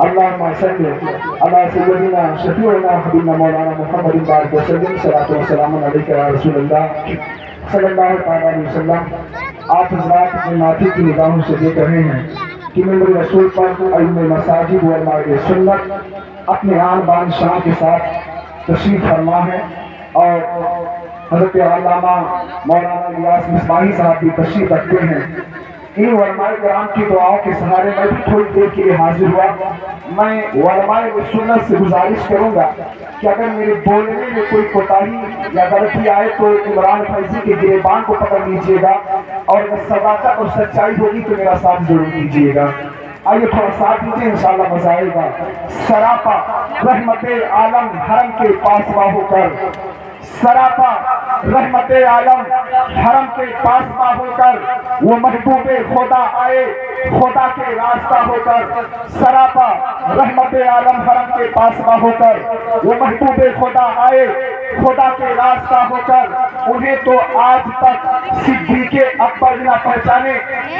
اللهم صل على سيدنا شفيعنا حبيبنا مولانا محمد بارك وسلم صلاۃ وسلام علیک یا رسول اللہ صلی اللہ تعالیٰ علیہ وسلم۔ آپ حضرات اپنے ماتھے کی نگاہوں سے دیکھ رہے ہیں کہ ممبر رسول پر علم مساجد و علماء سنت اپنے آن بان شان کے ساتھ تشریف فرما ہے، اور حضرت علامہ مولانا الیاس مصباحی صاحب بھی تشریف رکھتے ہیں۔ ان علماء کرام کی دعاؤں کے سہارے میں بھی تھوڑی دیر کے لیے حاضر ہوا۔ میں علماء سنت سے گزارش کروں گا کہ اگر میرے بولنے میں کوئی کوتاہی یا غلطی آئے تو عمران فیضی کے گریبان کو پکڑ لیجیے گا، اور اگر صداقت اور سچائی ہوگی تو میرا ساتھ ضرور دیجیے گا۔ آئیے تھوڑا ساتھ دیجیے، انشاءاللہ مزہ آئے گا۔ سراپا رحمت عالم حرم کے پاسباں ہو کر، سراپا رحمت عالم حرم کے پاسباں ہو کر، وہ محبوب خدا آئے خدا کے راستہ ہو کر۔ سراپا رحمت عالم حرم کے پاسباں ہو کر، وہ محبوب خدا آئے خدا کے راستہ ہو کر۔ انہیں تو آج تک صدیق اکبر نہ پہچانے،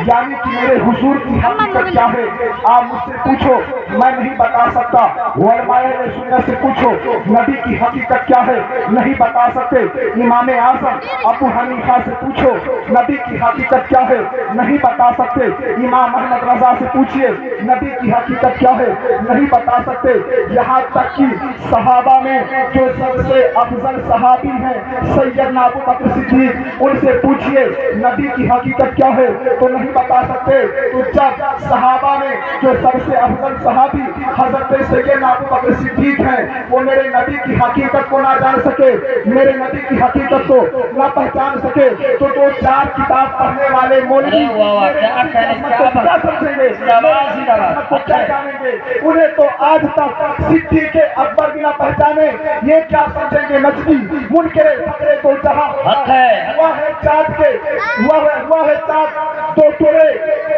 یعنی کہ میرے حضور کی حقیقت کیا ہے آپ مجھ سے پوچھو، میں نہیں بتا سکتا۔ علماء سنت سے پوچھو نبی کی حقیقت کیا ہے، نہیں بتا سکتے۔ امام اعظم ابو حنیفہ سے پوچھو نبی کی حقیقت کیا ہے، نہیں بتا سکتے۔ امام احمد رضا سے پوچھئے نبی کی حقیقت کیا ہے، نہیں بتا سکتے۔ یہاں تک کہ صحابہ میں جو سب سے افضل صحابی ہیں سیدنا ابو بکر صدیق، ان سے پوچھئے نبی کی حقیقت کیا ہے تو نہیں بتا سکتے۔ تو جب صحابہ میں جو سب سے افضل صحابی حضرت سیدنا ابو بکر صدیق ہیں، وہ میرے نبی کی حقیقت کو نہ جان سکے، میرے نبی کی حقیقت کو نہ پہچان سکے، تو دو چار کتاب پڑھنے والے مولوی کیا سمجھیں گے، کیا جانیں گے؟ انہیں تو آج تک صدیق اکبر بھی نہ پہچانے، یہ کیا سمجھیں گے؟ نجدی منکر فقر دو جہاں ہوا ہے چاند کے، ہوا ہے چاند دو ٹوڑے،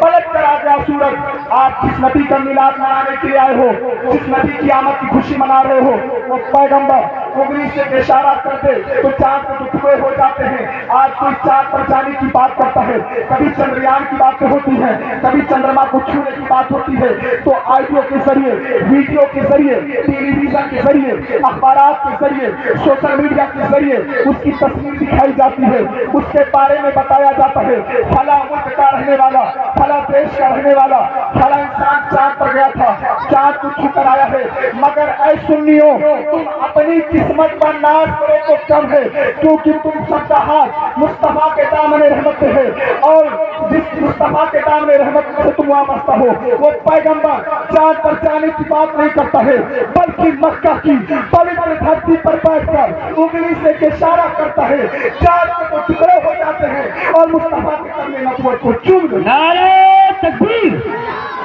پلٹ کر آ گیا سورج۔ آپ جس نبی کا میلاد منانے کے لیے آئے ہو، جس نبی کی آمد کی خوشی منا رہے ہو، وہ پیغمبر انگلی سے اشارہ کرتے تو چاند کے ٹکڑے ہو جاتے ہیں۔ آج کوئی چاند پر جانے کی بات کرتا ہے، کبھی چندریان کی باتیں ہوتی ہیں، کبھی چندرما کو چھونے کی بات ہوتی ہے، تو آڈیو کے ذریعے، ویڈیو کے ذریعے، ٹیلی ویژن کے ذریعے، اخبارات کے ذریعے، سوشل میڈیا کے ذریعے اس کی تصویر دکھائی جاتی ہے، اس کے بارے میں بتایا جاتا ہے، فلاں ملک کا رہنے والا، فلاں دیش کا رہنے والا، فلاں انسان چاند پر گیا تھا، چاند کو چھو کر آیا ہے۔ مگر اے سنیوں، تم اپنی قسمت پر ناز کرو تو کم ہے، کیونکہ تم سب کا ہاتھ مصطفیٰ کے دامن رحمت سے ہے، اور جس مصطفیٰ کے دامن رحمت سے تم وابستہ ہو، وہ پیغمبر چاند پر جانے کی بات نہیں کرتا ہے، بلکہ مکہ کی پوتر دھرتی پر بیٹھ کر انگلی سے اشارہ کرتا ہے، چاند کے تو ٹکڑے ہو جاتے ہیں اور مصطفیٰ کے کرنے نبوت کو چوم گئے۔ نعرہ تکبیر،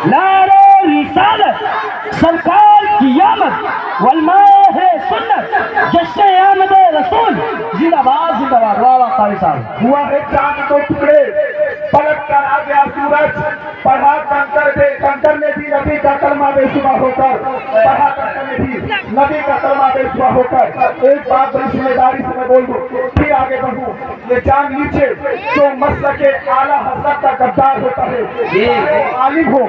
نعرہ رسالت، سرکار کی آمد، علماء سنت، جشن آمد رسول، زندہ باد زندہ باد۔ واہ واہ قاری صاحب۔ ہوا ہے چاند دو ٹکڑے، پلٹ کر آ گیا سورج، پڑھا کنکر نے بھی نبی کا کلمہ بے شبہ ہو کر، پڑھا کنکر نے بھی نبی کا کلمہ بے شبہ ہو کر۔ ایک بات بڑی ذمہ داری سے میں بول دوں، پھر آگے بڑھوں، یہ جان لیجیے جو مسلک اعلیٰ حضرت کا غدار ہوتا ہے، عالم ہو،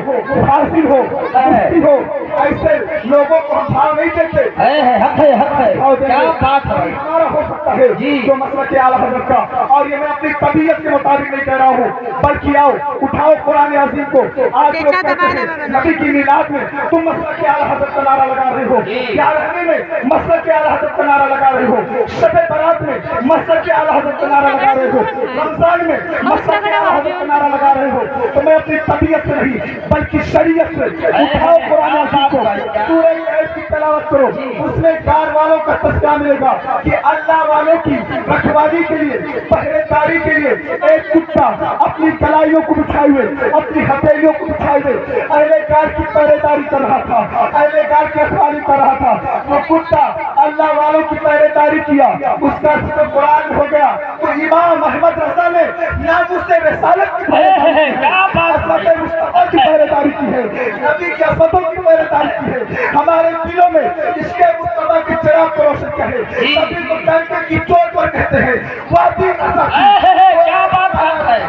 حاصل ہو، مفتی ہو، ایسے لوگوں کو ہم بھاؤ نہیں دیتے۔ حق ہے، حق ہے، کیا بات ہے۔ ہمارا ہو سکتا ہے جو مسلک اعلیٰ حضرت کا، اور یہ میں اپنی طبیعت کے مطابق نہیں کہہ رہا ہوں، بلکہ آؤ اٹھاؤ قرآن عظیم کو۔ آج لوگ کہتے ہیں نبی کی میلاد میں تم مسلک اعلیٰ حضرت کا نعرہ لگا رہے ہو، یا رہنے میں مسلک اعلیٰ حضرت کا نعرہ لگا رہے ہو، شب برات میں مسلک اعلیٰ حضرت کا نعرہ لگا رہے ہو، رمضان میں مسلک اعلیٰ حضرت کا نعرہ لگا رہے ہو، تو میں اپنی طبیعت سے نہیں بلکہ شریعت سے اٹھاؤ قرآن عظیم کو، سورہ کہف کی تلاوت کرو، اس میں گار والوں کا تذکرہ ملے گا کہ اللہ والوں کی رکھوالی کے لیے، پہرے داری کے لیے ایک کتا اپنی کلائیوں کو بچھائے ہوئے، اپنی ہتھیلیوں کو بچھائے ہوئے اہل کار کی پہرے داری کر رہا تھا، اہل کار کی رکھوالی کر رہا تھا۔ وہ کتا اللہ والوں کی پہرے داری کیا، اس کا ذکر قرآن ہو گیا، تو امام احمد رضا نے ناموس رسالت کی عصمت مصطفیٰ کی پہرے داری کی ہے، نبی کی عصمتوں کی پہرے داری کی ہے۔ ہمارے دلوں میں اس کے مصطفیٰ کی چراغ کو روشن کرے، نبی کو ڈنکے کی چوٹ پر کہتے ہیں وادی رضا کی، کیا بات ہے۔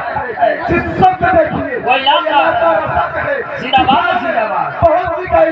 جس سب سے دیکھیے زندہ باد زندہ باد۔ بہت سی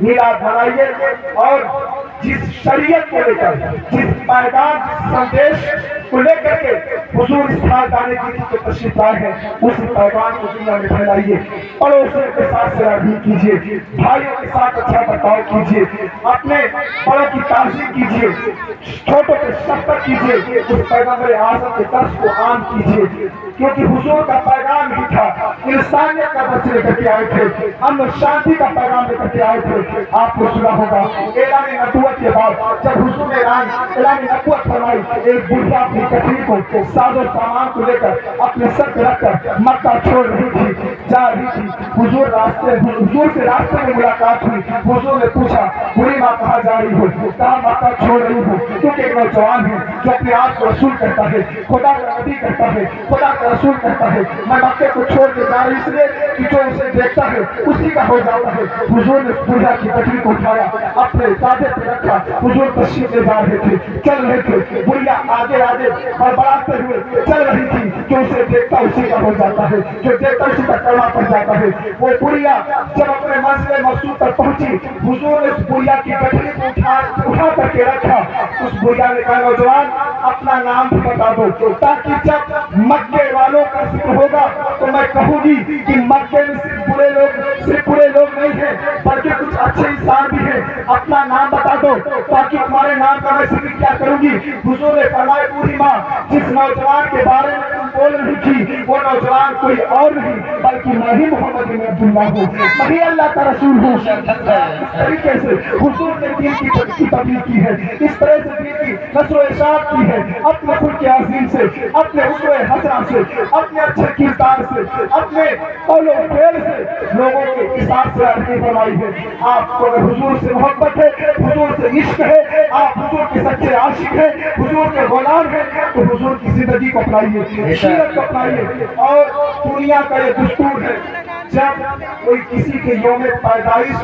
میلاد منائیے اور جس شریعت کو لے کر، جس پیغام، جس سندیش کو لے کر کے حضور اس حال دانے کی تشریف لائے ہیں، اس پیغام کو دنیا میں پھیلائیے۔ پڑوسیوں کے ساتھ سیاحت کیجیے، بھائیوں کے ساتھ اچھا برتاؤ کیجیے، اپنے بڑوں کی تعظیم کیجیے، چھوٹوں پہ شفقت کیجیے، اس پیغمبر اعظم کے درس کو عام کیجیے، کیونکہ حضور کا پیغام ہی تھا، انسانیت کا درس لے کر کے آئے تھے، امن شانتی کا پیغام لے کر کے آئے تھے۔ آپ کو سنا ہوگا اعلان نبوت کے بعد جب حضور نے اعلان نبوت فرمائی، ایک بڑھیا اپنی کٹری کو ساز و سامان کو لے کر اپنے سر پہ رکھ کر مکہ چھوڑ رہی تھی، جا رہی تھی۔ حضور سے راستے میں ملاقات ہوئی، حضور نے پوچھا بڑی ماں کہاں جا رہی ہو؟ کہا مکہ چھوڑ رہی ہو، کیونکہ ایک نوجوان ہے جو اپنے آپ کو رسول کرتا ہے، خدا کا نبی کرتا ہے، خدا کا رسول کرتا ہے، میں مکے کو چھوڑ کے جا رہی اس لیے کہ جو اسے دیکھتا ہے اسی کا ہو جاتا ہے۔ حضور نے بڑھیا کی کٹری کو اٹھایا، اپنے دادے پہ رکھا، حضور تشریف لے جا رہے تھے، چل رہے تھے، بڑھیا آگے آگے بڑبڑاتے ہوئے چل رہی تھی، جو اسے دیکھتا اسی کا ہو جاتا ہے، جو دیکھتا اسی کا کلمہ پڑ جاتا ہے۔ وہ بڑھیا جب اپنے منزل مقصود تک پہنچی، حضور نے اس بڑھیا کی کٹری کو اٹھا کر کے رکھا۔ اس بڑھیا نے کہا نوجوان اپنا نام بھی بتا دو، تاکہ جب مکے والوں کا ذکر ہوگا تو میں کہوں گی کہ مکے میں صرف برے لوگ نہیں ہیں بلکہ کچھ اچھے انسان بھی ہیں، اپنا نام بتا دو تاکہ تمہارے نام کا میں ذکر کیا کروں گی۔ حضور نے فرمایا بوڑھی ماں جس نوجوان کے بارے میں تم بول رہی تھی وہ نوجوان کوئی اور نہیں بلکہ میں ہی محمد بن عبداللہ ہوں، میں ہی اللہ کا رسول ہوں۔ اس طریقے سے حضور نے دین کی تبلیغ کی ہے، اس طرح سے دین کی نشر و اشاعت کی ہے، اپنے خلق عظیم سے، اپنے اسوہ حسنہ سے، اپنے اچھے کردار سے، اپنے قول و فعل سے لوگوں کے احساس سے رہنمائی فرمائی ہے۔ آپ کو اگر حضور سے محبت ہے، حضور سے عشق ہے، آپ حضور کے سچے عاشق ہیں، حضور کے غلام ہیں، تو حضور کی زندگی کو اپنائیے، سیرت کو اپنائیے۔ اور دنیا کا یہ دستور ہے جب کوئی کسی کے یوم پیدائش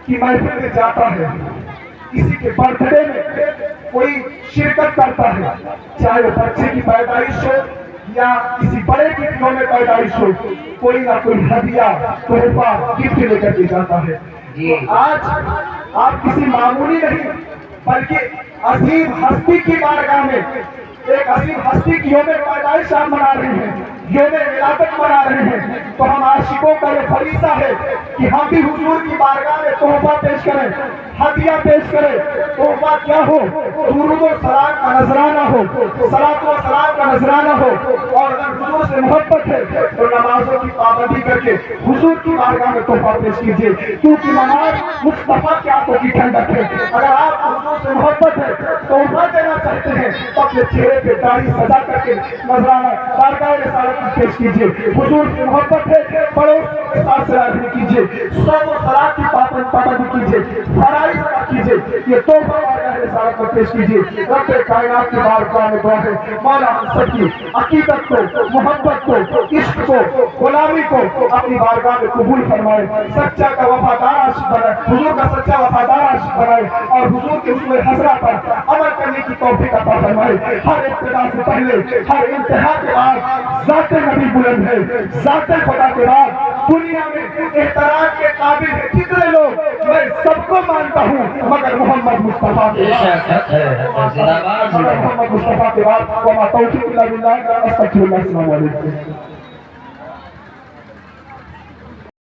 کی محفل میں جاتا ہے، کسی کے برتھ ڈے میں کوئی شرکت کرتا ہے، چاہے وہ بچے کی پیدائش ہو یا کسی بڑے کی یوم پیدائش ہو، کوئی نہ کوئی ہدیہ تحفہ گفٹ لے کر کے جاتا ہے۔ آج آپ کسی معمولی نہیں بلکہ عظیم ہستی کی بارگاہ میں ایک عظیم ہستی کی یوم پیدائش آپ منا رہے ہیں، یوم ولادت منا رہے ہیں، تو ہم عاشقوں کا یہ فریضہ ہے کہ ہم بھی حضور کی بارگاہ میں تحفہ پیش کریں، ہدیہ پیش کریں۔ تحفہ کیا ہو؟ درود و سلام کا نذرانہ ہو، صلاۃ و سلام کا نذرانہ ہو، اور اگر حضور سے محبت ہے تو نمازوں کی پابندی کر کے حضور کی بارگاہ میں تحفہ پیش کیجیے، کیونکہ نماز مصطفیٰ کی آنکھوں کی ٹھنڈک ہے۔ اگر آپ حضور سے محبت ہے تحفہ دینا چاہتے ہیں تو اپنے چہرے پہ داڑھی سجا کر کے نذرانہ بارگاہ رسالت میں پیش کیجیے۔ حضور سے محبت ہے پڑوس کے ساتھ سیاحت کیجیے، صوم و صلاۃ کی پابندی کیجیے، فرائض ادا کیجیے، یہ تحفہ بارگاہ رسالت میں پیش کیجیے۔ رب کائنات کی بارگاہ میں دعا ہے مولا ہم سب کی عقیدت کو، محبت کو، عشق کو، غلامی کو اپنی بارگاہ میں قبول فرمائے، سچا کا وفادار عاشق بنائے، حضور کا سچا وفادار عاشق بنائے، اور حضور کے اسوہ حسنہ پر عمل کرنے کی توفیق عطا فرمائے۔ ہر ابتدا سے پہلے، ہر انتہا کے بعد ذات نبی بلند ہے، ذات خدا کے بعد دنیا میں احترام کے قابل ہے جتنے لوگ، میں سب کو مانتا ہوں مگر محمد مصطفیٰ کے بعد، محمد مصطفیٰ کے بعد وما توفیق الا باللہ۔ استغفر اللہ، السلام علیکم۔